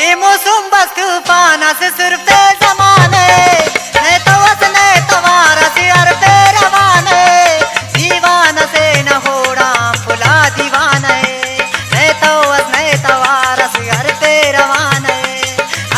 ये मौसम बस तूफान से सिर्फ जमाने नहीं तो वस नहीं तवारा से हर पे रवाने दीवाना से न होड़ा फुला दीवाने नहीं तो वस नहीं तवारा से हर पे रवाने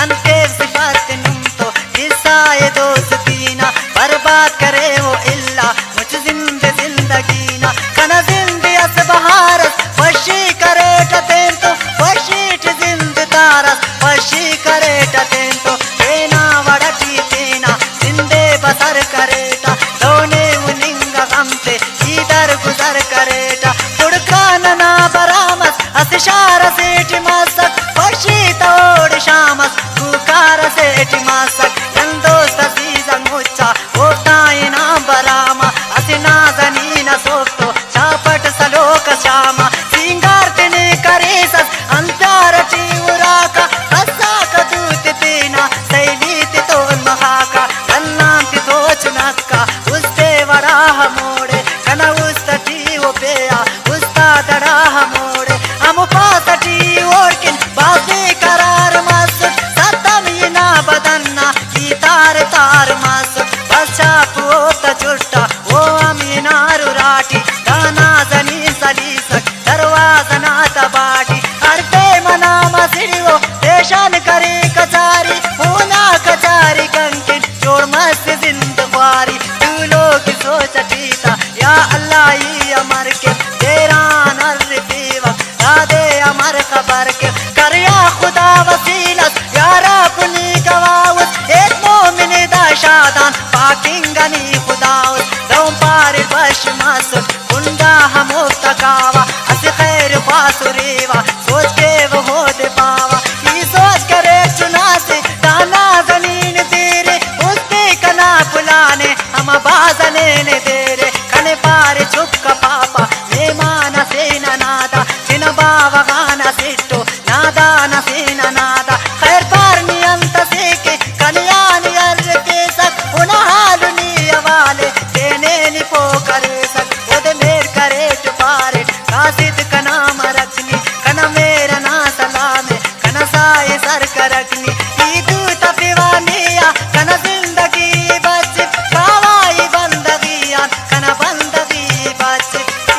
अंते सिफात नुम तो किस्सा ये दोस्ती ना बर्बाद करे वो इल्ला मुझ जिंदगी ना कना जिंदगी अस बहारस वशी करे टतें तो वशी जिंद तारस वशी करे टतें तो तेना वड़टी तेना जिंदे बसर करेटा दोने उनिंगा गमते इधर गुजर करेटा पुड़कान ना बरामस असिशार सेठ मासक वशी तोड़ शामस कुकार सेठ मासक नंदोस्त सीजन मुच्चा ओताई ना बरामा असिना जनीना सोफ्तो चापट सलोक श्यामा सिंगार तेने करेसस अंतारटी उराका हसा कदूत तेना सैलीत तो महाका अन्नांत तो चुनक्का उस्ते वराह मोड़े कना उस्तटी वो पेया उस्ता दराह मोड़े हम पासटी ओरकिन बासे करार मासुट सतमीना बदन्ना की तार तार मासुट बचापो तजुट्टा ओ अमीनारु राठी दाना जनी सलीसक दरवाजा ना तबाटी हर पे मना मसिड़ियो पेशान करे कचारी होना कचारी कंकिन जोड़ मस्त जिंदवारी तू लोग सोचटीता या अल्लाह ही अमर के तेरा नर पीवक यादे अमर खबर के करया खुदा वसीलत यारा पुनी गवाउस एक मोमिन दाशादान पाकिंगनी खुदाउस दम पार बश मासुट कुंडा हम तकावा अस खैर पासुरेवा सोच के वो हो दे पावा ये सोच करे चुना से दाना जमीन तेरे उसके कना फुलाने हम बाजने ने तेरे कने पार चुप का पापा मेहमान से न नादा चिन बावा गाना सिट्टो नादा न से न नादा खैर पार नियंत से के कन्यान यर के सक उन हालुनी वाले देने निपो करे सक खुद मेर करे टुपारे कासिद कना मरकनी कना मेरा ना सलामे कना साए सर करकनी ई तू तपिवानिया कना जिंदगी बच कावाई बंदगिया कना बंदगी बच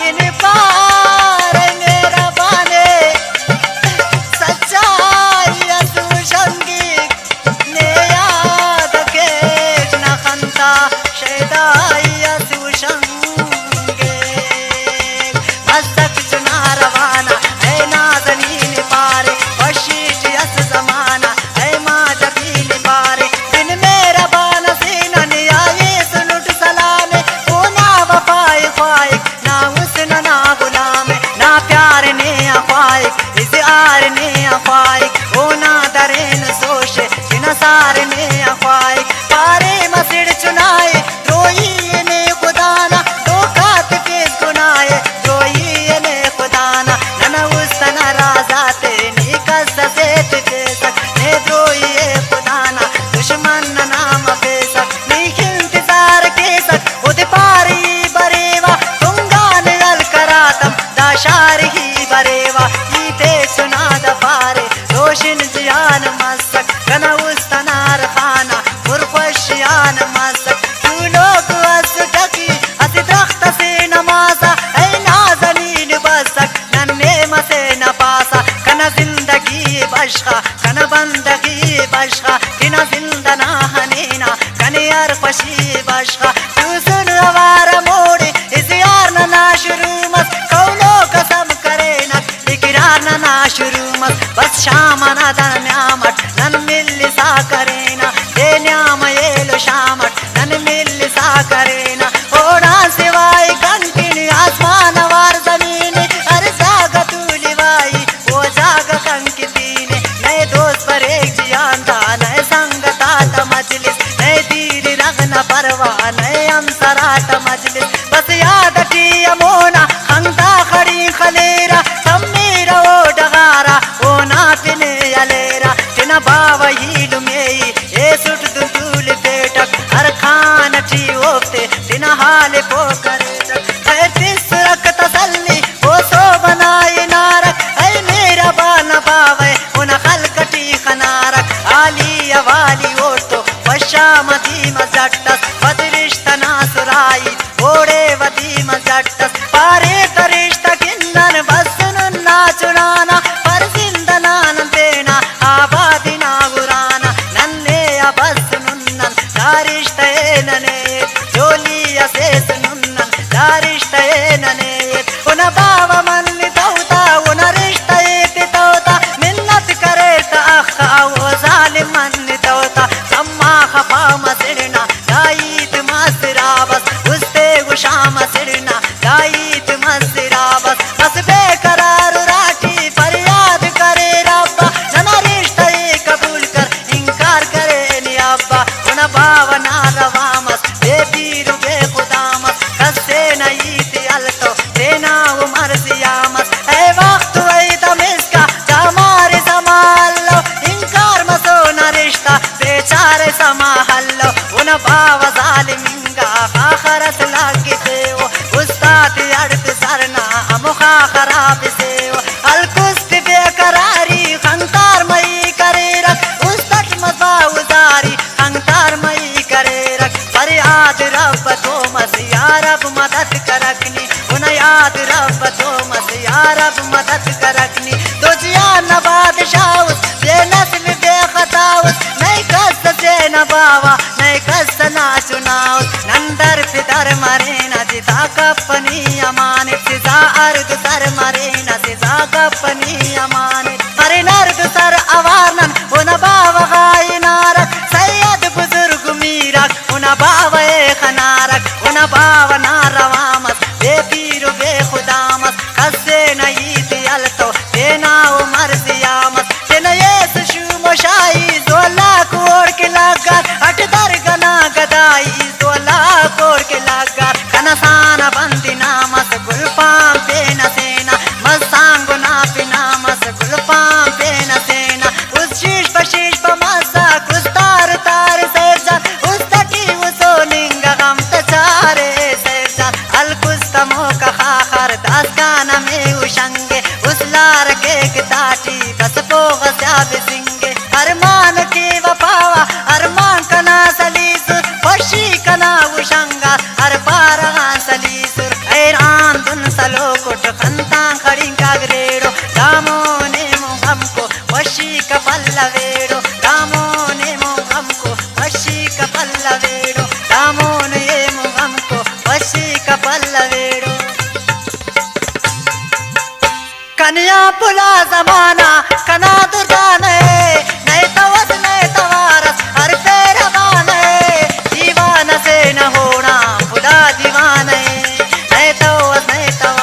इन पार मेरा बाने सच्चाई असुशंगी ने याद के न खंता शैदाई असुशंगे मस्तक चुना रवाना है नाज़नीन पारे वशीट यस जमाना है माँ जबील पारे दिन मेरा बाना सीना ने आये सुनुट सलामे ओ ना वफाए ख्वाइक ना हुस्न ना गुलाम ना प्यार ने अख्वाइक इस आर ने अख्वाइक ओ ना दरेन सोशे बिना सार ने अख्वाइक पारे मसिड़ चुनाए रोई ने खुदाना दो खात के गुनाए रोई ने खुदाना नना उस्तना राजाते नी कस से तुझे सक ने रोई खुदाना दुश्मन न नाम बेसक नी इंतजार के सक उद पारी बरेवा तुंगान अल करातम दाशार ही बरेवा ई ते सुना दफारे रोशन जियान मसक कना उस्तनार खाना खुरखशियान मसक तू लोग अस ढकी अस दरख्त से नमाजा ऐ नाज़नीन बसक नन्हे मसे न पासा कना जिंदगी बशखा कना बंदगी बशखा किना जिंदना हनीना कने यार पशी बशखा तू सुन आवार मोड़े इस यार ना शुरू मस कौनो कसम करे न इकरार ना शुरू मस बस शाम ना न्यामट नन मिल सा करेना दे न्याम येलो शामट नन मिल सा करेना ओड़ा सिवाय कंकिन आसमान वार जमीन हर जाग तूली वाई वो जाग कंकी दीने नए दोस्त पर एक जियांदा नए संगता ता मजलिस नए दीर रगना परवा नए अंसरात मजलिस बस याद टी अमोना खंगता खड़ी खलेरा तम मेरा वो डगारा ओ ना पिने अलेरा टिना बावा ही लुमेई ए सुट दुल बेटक हर खान टी ओफ्ते टिना हाल पो करे खैर तिस रख तसल्ली ओ सो बनाई नारक ऐ मेरा बाना बावे उन खलकटी खना रामो नेमो हमको वशी का पल्लवेड़ो, रामो नेमो हमको वशी का पल्लवेड़ो, रामो नेमो हमको वशी का पल्लवेड़ो। कन्या पुला जमाना कना दुर्गाने, नहीं तवस नहीं तवारस हर पे रवाने, दीवाना से न होना खुदा दीवाने, नहीं तवस नहीं तवारस